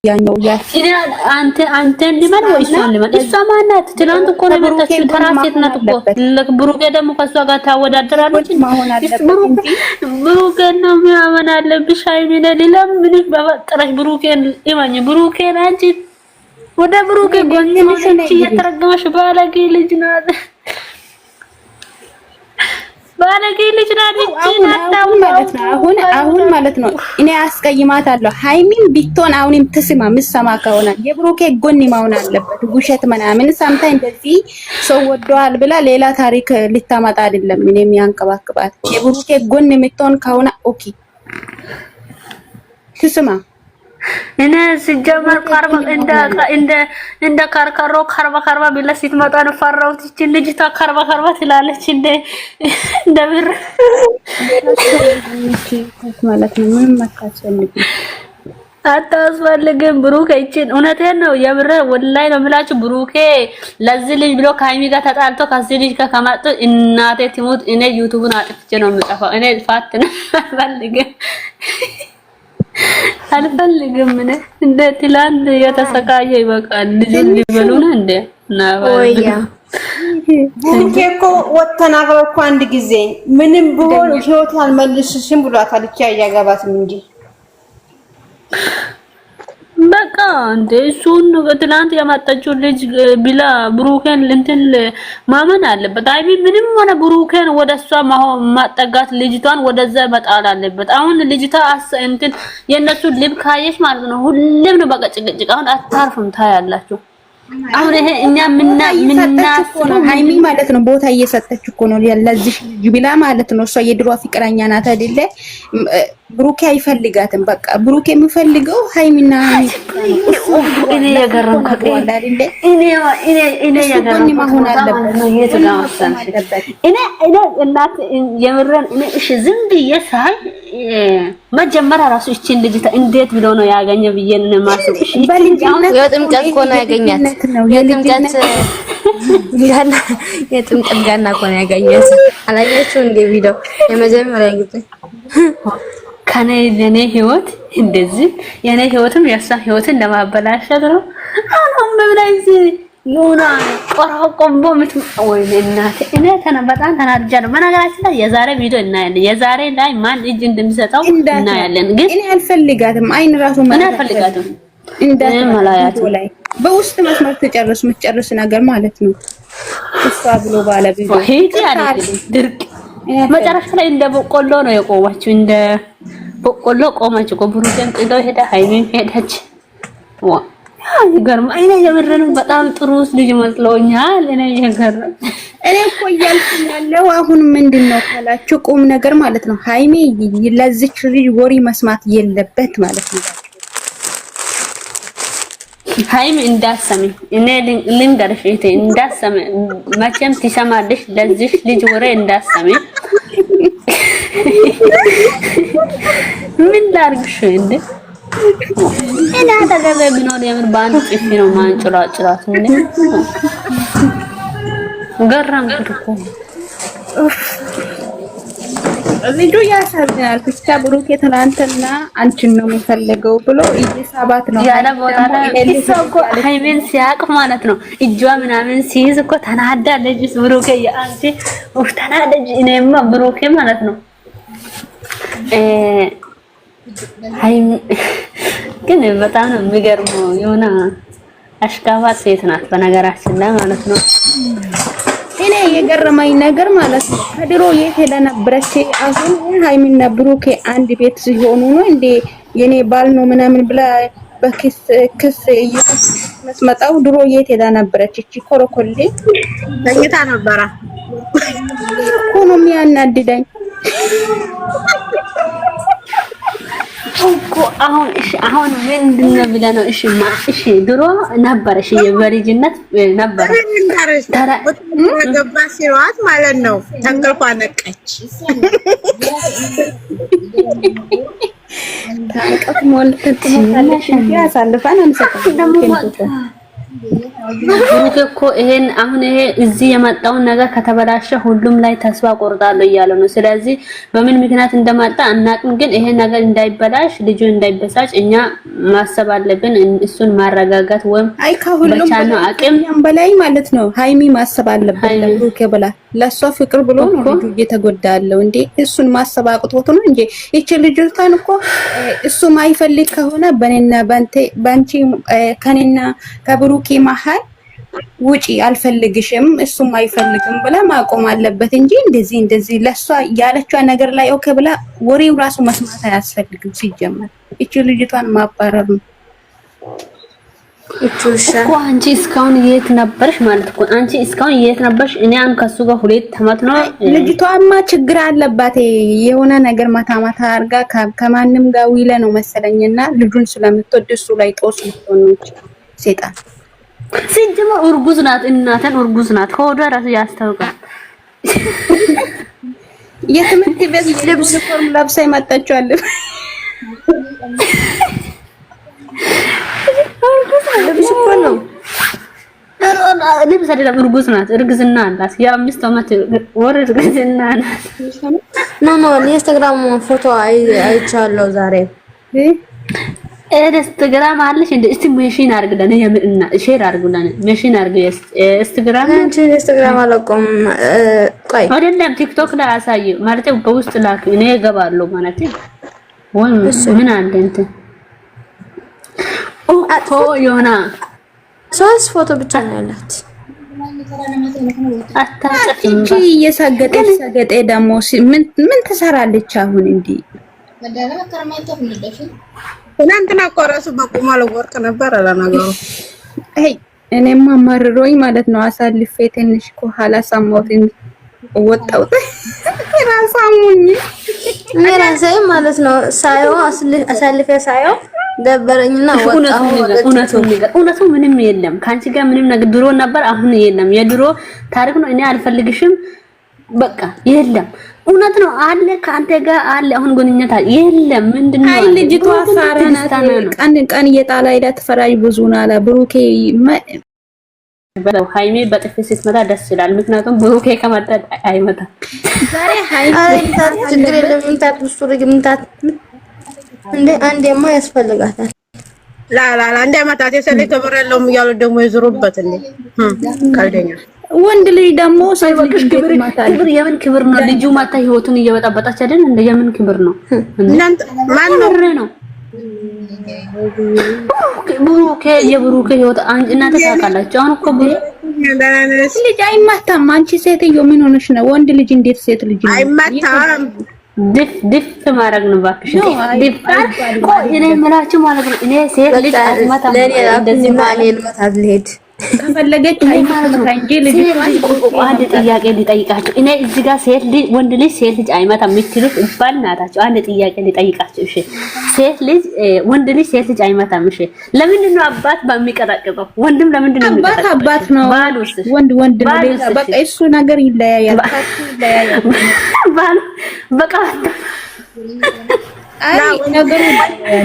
ያኛው እኔ አንተ ሊመን ወይ እሷን ሊመን እሷ ማናት? ትናንት እኮ ነው የመጣችው። ተራሴት ናት እኮ ብሩኬ ደግሞ ከሷ ጋር ታወዳደራለች። ብሩኬ ነው የሚያመን አለብሽ። ሃይሚነ ሊለምንሽ በፈጠረሽ ብሩኬን ይማኝ ብሩኬን አንቺ ወደ ብሩኬ ጎን ማለች እየተረገመሽ ባለጌ ልጅ ናት። ባለጌ ልጅ ናት። አሁን ማለት ነው እኔ አስቀይማታለሁ። ሃይሚን ቢቶን አሁንም ትስማ ምሰማ ከሆነ የብሩኬ ጎን ማሆን አለበት። ውሸት ምናምን ሰምታ እንደዚህ ሰው ወደዋል ብላ ሌላ ታሪክ ልታመጣ አይደለም። እኔ የሚያንቀባቅባት የብሩኬ ጎን የምትሆን ከሆነ ኦኬ ትስማ። እኔ ሲጀመር ካርባ እንደ ካርካሮ ካርባ ቢላ ሲትመጣ ነው ፈራሁት። እቺ ልጅቷ ካርባ ትላለች እንደ ብር ማለት ነው። ምንም ማካሰልኝ አታስፈልግም። ብሩኬ እቺን እውነቴን ነው የምር ወላሂ ነው የምላችሁ። ብሩኬ ለዚህ ልጅ ብሎ ከሃይሚ ጋር ተጣልቶ ከዚህ ልጅ ጋር ከመጡ እናቴ ትሙት እኔ ዩቲዩብን አጥፍቼ ነው የምጠፋው። እኔ ፋትን አልፈልግም ምን እንደ ትላንት የተሰቃየ ይበቃል። ልጅን ሊበሉ ነው እንደ ወያ እኮ ወተናገር እኮ አንድ ጊዜ ምንም ቢሆን ህይወት አልመልስሽም ብሏታል። እቺ አያገባትም እንጂ በቃ እንደ እሱን ትላንት ያመጣችው ልጅ ቢላ ብሩኬን እንትን ማመን አለበት። አይቢ ምንም ሆነ ብሩኬን ወደሷ ማጠጋት ልጅቷን ወደዛ መጣል አለበት። አሁን ልጅቷ እንትን የነሱ ልብ ካየሽ ማለት ነው ሁሉም ነው በቃ ጭቅጭቅ። አሁን አታርፍም ታያላችሁ። አሁን ይሄ እኛ ምናስነው ሃይሚ ማለት ነው ቦታ እየሰጠች እኮ ነው ለዚህ ልጅ ቢላ ማለት ነው። እሷ የድሮ ፍቅረኛ ናት አይደለ? ብሩኬ አይፈልጋትም። በቃ ብሩኬ የሚፈልገው ሃይሚና እኔ የገረም ከቀለ አይደለ? እኔ የገረም ማሆን አለበት ነው የተጋመሰንሽ። እኔ እናት የምረን እኔ እሺ ዝም ብዬ ሳይ መጀመሪያ ራሱ እቺን ልጅ እንዴት ብሎ ነው ያገኘ ብዬ ነው ማሰብ። እሺ የጥምቀት እኮ ነው ያገኛት። የጥምቀት ጋና እኮ ነው ያገኛት። አላየችው እንደ ቪዲዮ የመጀመሪያ ጊዜ ከኔ ለኔ ህይወት እንደዚህ የኔ ህይወትም ያሳ ህይወትን ለማበላሸት ነው። አሁን በብላይዚ ዮና ቆራቆምቦ ወይ እናቴ እኔ በጣም ተናድጃለሁ። በነገራችን ላይ የዛሬ ቪዲዮ እናያለን። የዛሬ ላይ ማን እጅ እንደሚሰጠው እናያለን። ግን እኔ አልፈልጋትም። አይን ራሱ ምን አልፈልጋትም እንደ መላያቱ ላይ በውስጥ መስመር የምትጨርስ ነገር ማለት ነው። እሷ ብሎ ባለ ቪዲዮ ሄጂ አይደል ድርቅ መጨረሻ ላይ እንደ በቆሎ ነው የቆመችው። እንደ በቆሎ ቆመች እኮ ብሩኬን ጥሎ ሄደ፣ ሃይሚን ሄደች። ዋ ይገርም። እኔ የምረን በጣም ጥሩ ልጅ መስሎኛል። እኔ ይገርም። እኔ እኮ እያልኩኝ ያለው አሁን ምንድነው ካላችሁ ቁም ነገር ማለት ነው። ሃይሚ ለዚች ልጅ ወሬ መስማት የለበት ማለት ነው። ሃይሚ እንዳሰሚ እኔ ልንገርሽ እቴ እንዳሰሚ መቼም ትሰማለሽ። ለዚህ ልጅ ወሬ እንዳሰሚ ምን ላርግሽ እንዴ? እኔ አጠገቤ ቢኖር የምር በአንድ ጥፊ ነው ማንጭራጭራት እንዴ። ገረምኩት እኮ ልጁ ያሳዝናል። ብቻ ብሩኬ ትናንትና አንቺን ነው የሚፈልገው ብሎ እየሳባት ነው ያለ ቦታ ለሰው እኮ ሃይሚን ሲያቅ ማለት ነው እጇ ምናምን ሲይዝ እኮ ተናዳለች። ብሩኬ ያንቺ ተናደጅ። እኔማ ብሩኬ ማለት ነው ሃይሚ ግን በጣም ነው የሚገርመው። የሆነ አሽቃባጭ ሴት ናት በነገራችን ላይ ማለት ነው። እኔ የገረመኝ ነገር ማለት ነው ከድሮ የት ሄዳ ነበረች? አሁን ሃይሚና ብሩኬ አንድ ቤት ሲሆኑ ነው እንዴ የኔ ባል ነው ምናምን ብላ በክስ እየመስመጣው ድሮ የት ሄዳ ነበረች? እቺ ኮረኮሌ ተኝታ ነበረ እኮ ነው የሚያናድደኝ እኮ አሁን ምንድነው ብለህ ነው? እሺ ድሮ ነበረ በልጅነት ነበረ ገባ ሲሯት ማለት ነው። ተንቀልኳ ነቀች። ታንቀፍ ሞልተት ተመለሽ ያሳልፋን አንሰጣ ብሩክ እኮ ይሄን አሁን ይሄ እዚህ የመጣውን ነገር ከተበላሸ ሁሉም ላይ ተስፋ ቆርጣለሁ እያለ ነው። ስለዚህ በምን ምክንያት እንደመጣ አናቅም፣ ግን ይሄ ነገር እንዳይበላሽ ልጁ እንዳይበሳጭ እኛ ማሰብ አለብን። እሱን ማረጋጋት ወይም ከሁሉም አቅም በላይ ማለት ነው ሃይሚ ማሰብ አለበት። ለብሩክ ብላ ለሷ ፍቅር ብሎ ነው ልጁ እየተጎዳ ያለው እንዴ። እሱን ማሰብ አቅቶት ነው እንጂ እቺ ልጅቷን እኮ እሱ ማይፈልግ ከሆነ በኔና ባንቺ ከኔና ከብሩኬ መሀል ውጪ አልፈልግሽም እሱም አይፈልግም ብላ ማቆም አለበት እንጂ እንደዚህ ለሷ ያለችው ነገር ላይ ኦኬ ብላ ወሬው ራሱ መስማት አያስፈልግም። ሲጀመር እቺ ልጅቷን ማባረር ነው እኮ። አንቺ እስካሁን የት ነበርሽ ማለት እኮ አንቺ እስካሁን የት ነበርሽ? እኔ አሁን ከሱ ጋር 2 ዓመት ነው። ልጅቷማ ችግር አለባት የሆነ ነገር ማታ አርጋ ከማንም ጋር ዊለ ነው መሰለኝና ልጁን ስለምትወድ እሱ ላይ ጦስ ነው ሴጣን። ሲጀመር እርጉዝ ናት፣ እናተን እርጉዝ ናት። ሆዷ ራሱ ያስታውቃል። የትምህርት ቤት ልብስ ፎርም ለብሳ ይመጣቻል። ልብስ እኮ ነው ልብስ አይደለም፣ እርጉዝ ናት። እርግዝና አላት። የ5 ዓመት ወር እርግዝና ናት። ኖ ኢንስታግራም ፎቶ አይቻለሁ ዛሬ። ኢንስታግራም አለሽ እንዴ? እስቲ ሜሽን አርግለን የምንና ሼር አርጉለን። ሜሽን አርግ ኢንስታግራም አንቺ ኢንስታግራም አለቆም ቆይ አይደለም ቲክቶክ ላይ አሳይ ማለት በውስጥ ላክ እኔ እገባለሁ ማለት ወይ ምን አለ እንትን ኦቶ ዮና 3 ፎቶ ብቻ ነው ያላት። አታጥቂ እየሰገጠች ሰገጤ ደግሞ ምን ትሰራለች አሁን እንዴ? ትናንትና እኮ እራሱ በቁማ ለወርቅ ነበር ለነገሩ። አይ እኔማ ማርሮኝ ማለት ነው። አሳልፌ ትንሽ ከኋላ ሰማሁት ወጣሁት። ራሳሙኝ ራሴ ማለት ነው ሳይው አሳልፌ ሳይው ደበረኝና ወጣሁ። እውነቱ ምንም የለም ካንቺ ጋር ምንም ነገር ድሮ ነበር፣ አሁን የለም። የድሮ ታሪክ ነው። እኔ አልፈልግሽም በቃ የለም። እውነት ነው አለ ካንተ ጋር አለ አሁን ግንኙነት የለም። ምንድነው? አይ ልጅቷ ፋራናት ቀን እየጣላ ሄዳ ትፈራጅ ብዙ ነው አለ ብሩኬ። በለው ሃይሜ በጥፊ ስትመታ ደስ ይላል። ምክንያቱም ብሩኬ ከመጣ አይመታም። ዛሬ ሃይሜ ችግር የለም እንታት ብሱሪ ግምታት እንደ አንዴማ ያስፈልጋታል። ላ እንደ ማታት የሰለ ክብር የለውም እያሉ ደግሞ ይዝሩበት እንዴ ካልደኛ ወንድ ልጅ ደግሞ ሳይወቅሽ ክብር የምን ክብር ነው? ልጁ ማታ ህይወቱን እየበጣበጣች አይደል? እንደ የምን ክብር ነው? እናንተ ማን ነው? ብሩኬ የብሩኬ ህይወት እናንተ ታውቃላችሁ። አሁን እኮ ልጅ አይማታም። አንቺ ሴትዮ ምን ሆነሽ ነው? ወንድ ልጅ እንዴት ሴት ልጅ ነው አይማታም? ድፍ ማድረግ ነው ባክሽ። ድፍ እኔ የምላችሁ ማለት ነው። እኔ ሴት ልጅ አይማታም። እንደዚህ ማለት ነው ልሄድ ከፈለገች እንጂ ልጅ አንድ ጥያቄ ሊጠይቃችሁ እኔ እዚህ ጋር ሴት ልጅ ወንድ ልጅ ሴት ልጅ አይመታም የምትሉት ባልናታችሁ አንድ ጥያቄ ሊጠይቃችሁ። እሺ ሴት ልጅ ወንድ ልጅ ሴት ልጅ አይመታም። እሺ ለምንድን ነው አባት በሚቀጣቀጠው? ወንድም ለምንድን ነው የሚቀጣቀጠው? አባት ነው ወንድ ነው። በቃ እሱ ነገር ይለያያል። ባል በቃ አይ ነገሩ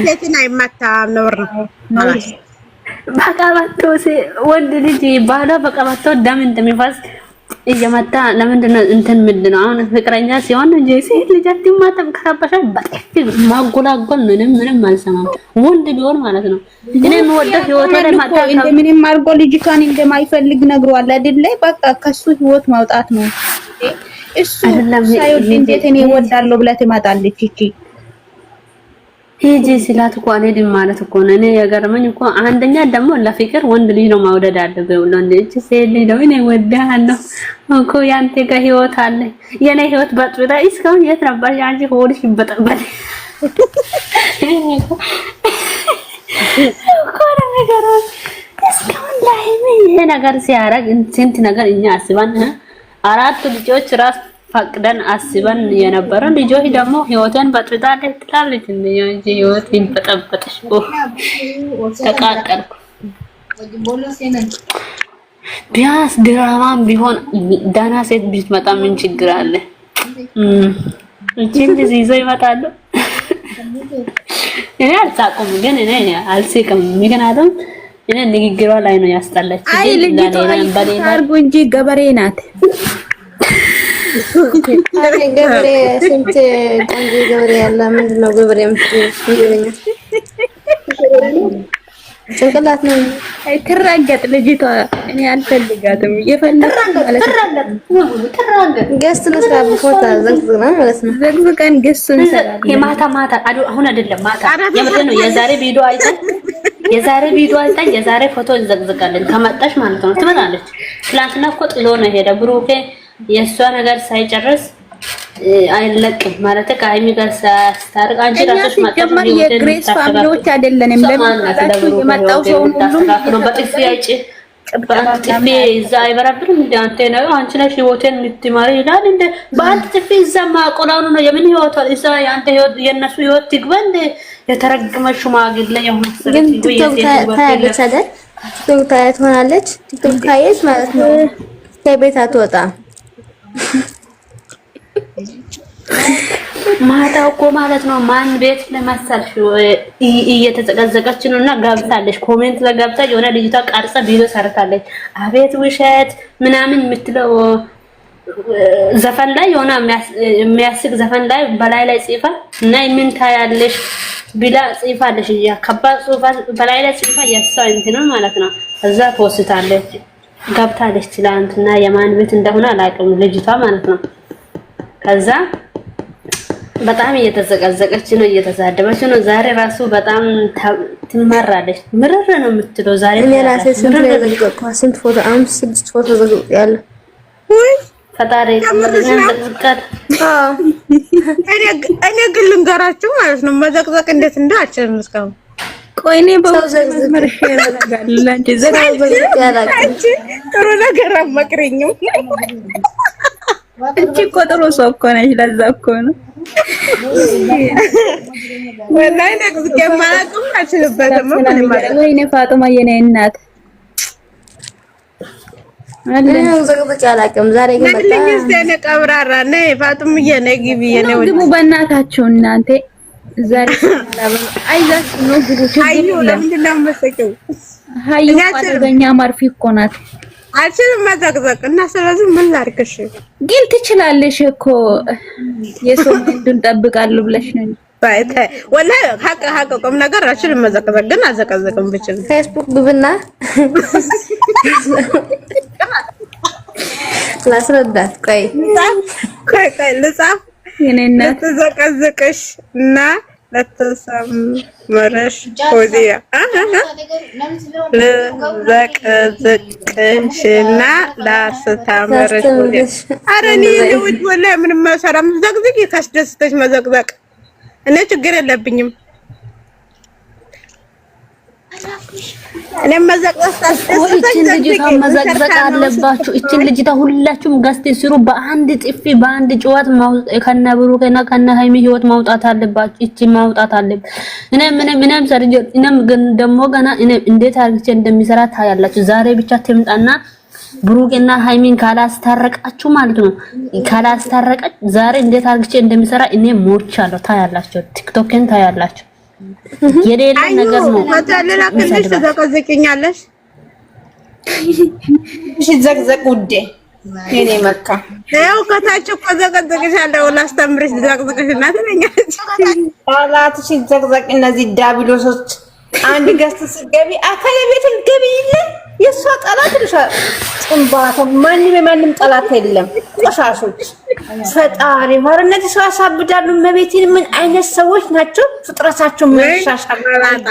ሴትን አይመታም ነው ማለት በቀበቶ ወንድ ልጅ ባሏ በቀበቶ ደም እንደሚፈስ እየመታ ለምንድን ነው እንትን ምንድን ነው? አሁን ፍቅረኛ ሲሆን እንጂ ሴት ልጅ አትማታም። ከረበሻል በጥፊ ማጎላጎል ምንም አልሰማም። ወንድ ቢሆን ማለት ነው። እኔ የምወደው ህይወቴ ላይ ማታ እንደምንም አድርጎ ልጅቷን እንደማይፈልግ ነግሯል አይደል? በቃ ከሱ ህይወት ማውጣት ነው እሱ። ሳይወድ እንዴት እኔ እወዳለሁ ብላ ትመጣለች እቺ ሂጂ ሲላት እኮ አልሄድም ማለት እኮ ነው። እኔ የገረመኝ እኮ አንደኛ ደግሞ ለፍቅር ወንድ ልጅ ነው ማውደድ አለበት። ወንድ ልጅ ሴት ልጅ ነው እኔ እወድሃለሁ እኮ ያንተ ጋር ህይወት አለ የኔ ህይወት በጥብጣ እስካሁን የት ነበር አንቺ ሆድሽ ይበጠበጥ እኮ ነው ነገር እስካሁን ላይ ይሄ ነገር ሲያረግ ስንት ነገር እኛ አስበን 4 ልጆች ራስ ፈቅደን አስበን የነበረው ልጆች ደግሞ ህይወትን በጥብጣለች ትላለች። እንጂ ህይወትን በጠበጠሽ ተቃጠልኩ። ቢያንስ ድራማም ቢሆን ዳና ሴት ቢትመጣ ምን ችግር አለ? እቺን ይዘው ይመጣሉ። እኔ አልሳቁም፣ ግን እኔ አልስቅም። ምክንያቱም እኔ ንግግሯ ላይ ነው ያስጠላች። አይ ልጅቷ አርጉ እንጂ ገበሬ ናት። አይ ገበሬ ስንት ቆንጆ ገበሬ ያለ ምንድነው ገበሬ የምትይኝ? ጭንቅላት ነው። አይ ትራገጥ ልጅቷ። እኔ አልፈልጋትም። የፈለኩ ማለት ትራገጥ ገስት ለስራ ፎቶ ዘግዝና ማለት ነው። ዘግዝቀን ገስት እንሰራለን። የማታ ማታ አሁን አይደለም ማታ የምር ነው። የዛሬ ቪዲዮ አይተን የዛሬ ፎቶ እንዘግዝቃለን። ከመጣሽ ማለት ነው ትመጣለች። ትላንትና እኮ ጥሎ ነው ሄደ ብሩኬ። የእሷ ነገር ሳይጨርስ አይለቅም ማለት ከሀይሚ ጋር ሳስታርቅ አንቺ ራስሽ ማጣጣም የግሬስ ፋሚሊዎች አይደለንም። ለምን የመጣው ሰው ሁሉም በጥፊ ያጭ በጥፊ እዛ አይበረብርም እንደ አንተ ነው አንቺ ነሽ ህይወቴን የምትማሪ ይላል እንደ በአንድ ጥፊ እዛ ማቆላኑ ነው የምን ህይወት እዛ ያንተ ህይወት የነሱ ህይወት ትግበን የተረገመ ሽማግሌ የሆነ ግን ቲክቶክ ታያለች አይደል? ቲክቶክ ታያት ሆናለች። ቲክቶክ ታያለች ማለት ነው። ከቤት አትወጣም። ማታው እኮ ማለት ነው ማን ቤት ለማሳልሽ እየተዘቀዘቀች ነውና ጋብታለች። ኮሜንት ላይ ጋብታ የሆነ ልጅቷ ቀርጻ ቪዲዮ ሰርታለች። አቤት ውሸት ምናምን የምትለው ዘፈን ላይ የሆነ የሚያስቅ ዘፈን ላይ በላይ ላይ ጽፋ እና ምን ታያለሽ ቢላ ጽፋለች። ያ ከባድ ጽፋ በላይ ላይ ጽፋ ያሳው እንትን ማለት ነው። እዛ ፖስታለች ጋብታለች። ትላንትና የማን ቤት እንደሆነ አላውቅም ልጅቷ ማለት ነው። ከዛ በጣም እየተዘቀዘቀች ነው፣ እየተሳደበች ነው። ዛሬ ራሱ በጣም ትመራለች። ምርር ነው የምትለው ዛሬ። እኔ ራሴ ስንት ፎቶ 5-6 ፎቶ ዘግቻለሁ። ወይ ፈጣሪ ዘቅዝቃት። እኔ ግን ልንገራችሁ ማለት ነው መዘቅዘቅ እንዴት እንዳልችልም እስካሁን ቆይኔ በመስመር ሼር አደርጋለሁ። አንቺ ጥሩ ነገር አመክረኝም። አንቺ እኮ ጥሩ ሰው እኮ ነሽ። ለዛ እኮ ነው ወላሂ ነግዝቄ ማለትም አልችልበትም። ወይኔ ፋጡማ የኔ እናት እኔ ዘግዝቄ አላውቅም። ዛሬ ግን በጣም ለምን ቀብራራ ነይ ፋጡምዬ ነይ ግቢ የኔ ወድ ግቡ በእናታችሁ እናንተ ዛሬ ሰላም አይዛችሁ ነው ግቡ። አዩ ለምንድን ነው የምትሰቂው? አዩ አደገኛ ማርፊ እኮ ናት። አልችልም መዘግዘቅ እና ስለዚህ ምን ላድርግሽ? ግን ትችላለሽ እኮ የሰው እንዱን ጠብቃለሁ ብለሽ ነው። ባይተ ወላሂ ሀቅ ቁም ነገር አልችልም መዘግዘቅ ግን አዘቀዘቅም ብችል ፌስቡክ ግብና ላስረዳት። ቆይ ልጻፍ የኔና ተዘቀዘቅሽ እና ለተሰመረሽ ሆዲያ ለዘቀዘቅሽና ላስተምርሽ ሆዲያ። ኧረ እኔ ውድ ወላሂ ምንም መሰራም ዘቅዝቂ ካስደስተሽ መዘቅዘቅ እኔ ችግር የለብኝም። እኔ መዘቅዘቅ ታስደስተሽ መዘቅዘቅ አለባችሁ። እቺን ልጅታ ሁላችሁም ገዝት ሲሩ በአንድ ጥፊ በአንድ ጨዋታ ከነ ብሩክና ከነ ሃይሚ ህይወት ማውጣት አለባችሁ። እቺ ማውጣት አለብ እኔም ሰርጀ እኔም ግን ደሞ ገና እኔ እንዴት አርግቼ እንደሚሰራ ታያላችሁ። ዛሬ ብቻ ትምጣና ብሩክና ሃይሚን ካላስታረቃችሁ ማለት ነው ካላስታረቀች ዛሬ እንዴት አርግቼ እንደሚሰራ እኔ ሞቻለሁ። ታያላችሁ፣ ቲክቶክን ታያላችሁ። የሌላ ነገር ነው። ወታለላ ከልሽ ተዘቀዘቅኛለሽ። እሺ ዘቅዘቅ ውዴ የኔ መካ ያው ከታች እኮ ዘቅዘቅሻለሁ ላስተምርሽ ዘቅዘቅሽና ትለኛለች። አላትሽ ዘቅዘቅ። እነዚህ ዳቢሎሶች አንድ ገዝት ስገቢ አካለ ቤትን ገቢ ይለ የሷ ጠላት ልሻ ጥንባታ ማንም ጠላት የለም። ቆሻሾች ፈጣሪ ሆር እነዚህ ሰው ያሳብዳሉ። መቤቴን ምን አይነት ሰዎች ናቸው? ፍጥረታቸው ምን ይሻሻላል?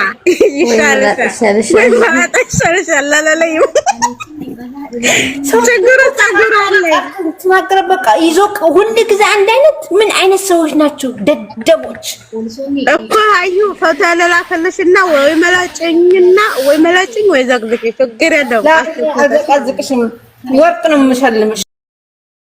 ተናገረ በቃ ይዞ ሁሉ ጊዜ አንድ አይነት ምን አይነት ሰዎች ናቸው? ደደቦች እኮ አዩ ፎቶ ያላከለሽና ወይ መላጭኝ ወይ ዘግዝቄ ችግር የለውም። አዘቀዝቅሽም ወርቅ ነው የምሸልምሽ።